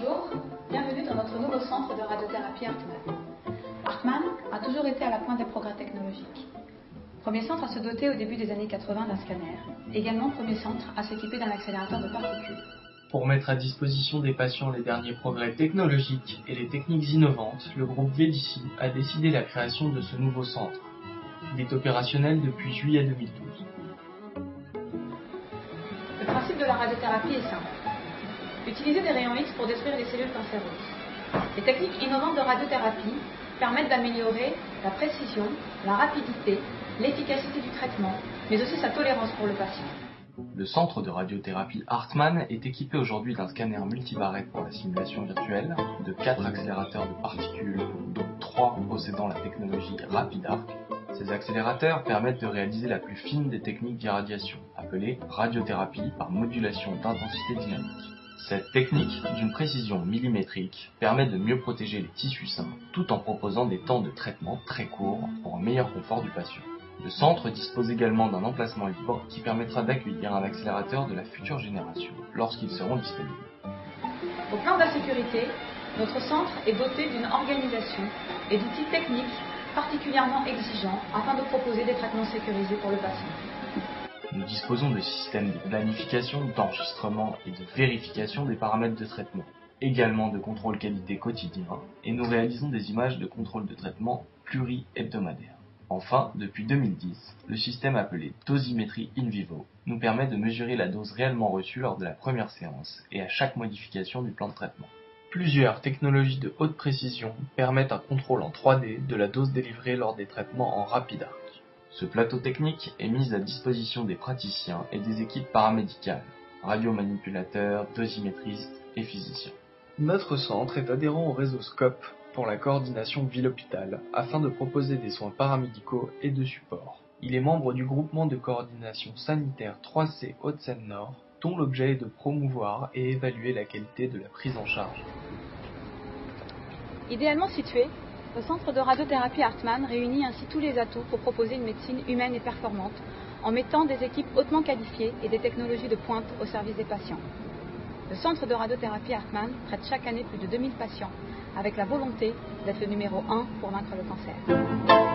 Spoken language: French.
Bonjour, bienvenue dans notre nouveau centre de radiothérapie Hartmann. Hartmann a toujours été à la pointe des progrès technologiques. Premier centre à se doter au début des années 80 d'un scanner, également premier centre à s'équiper d'un accélérateur de particules. Pour mettre à disposition des patients les derniers progrès technologiques et les techniques innovantes, le groupe Védici a décidé la création de ce nouveau centre. Il est opérationnel depuis juillet 2012. Le principe de la radiothérapie est simple. Utiliser des rayons X pour détruire les cellules cancéreuses. Les techniques innovantes de radiothérapie permettent d'améliorer la précision, la rapidité, l'efficacité du traitement, mais aussi sa tolérance pour le patient. Le centre de radiothérapie Hartmann est équipé aujourd'hui d'un scanner multibarrette pour la simulation virtuelle, de 4 accélérateurs de particules, dont 3 possédant la technologie RapidArc. Ces accélérateurs permettent de réaliser la plus fine des techniques d'irradiation, appelée radiothérapie par modulation d'intensité dynamique. Cette technique, d'une précision millimétrique, permet de mieux protéger les tissus sains, tout en proposant des temps de traitement très courts pour un meilleur confort du patient. Le centre dispose également d'un emplacement libre qui permettra d'accueillir un accélérateur de la future génération lorsqu'ils seront disponibles. Au plan de la sécurité, notre centre est doté d'une organisation et d'outils techniques particulièrement exigeants afin de proposer des traitements sécurisés pour le patient. Nous disposons de systèmes de planification, d'enregistrement et de vérification des paramètres de traitement, également de contrôle qualité quotidien, et nous réalisons des images de contrôle de traitement pluri-hebdomadaires. Enfin, depuis 2010, le système appelé dosimétrie in vivo nous permet de mesurer la dose réellement reçue lors de la première séance et à chaque modification du plan de traitement. Plusieurs technologies de haute précision permettent un contrôle en 3D de la dose délivrée lors des traitements en RapidArc. Ce plateau technique est mis à disposition des praticiens et des équipes paramédicales, radiomanipulateurs, dosimétristes et physiciens. Notre centre est adhérent au réseau SCOP pour la coordination ville-hôpital afin de proposer des soins paramédicaux et de support. Il est membre du groupement de coordination sanitaire 3C Hauts-de-Seine-Nord, dont l'objet est de promouvoir et évaluer la qualité de la prise en charge. Idéalement situé, le centre de radiothérapie Hartmann réunit ainsi tous les atouts pour proposer une médecine humaine et performante en mettant des équipes hautement qualifiées et des technologies de pointe au service des patients. Le centre de radiothérapie Hartmann traite chaque année plus de 2000 patients avec la volonté d'être le numéro 1 pour vaincre le cancer.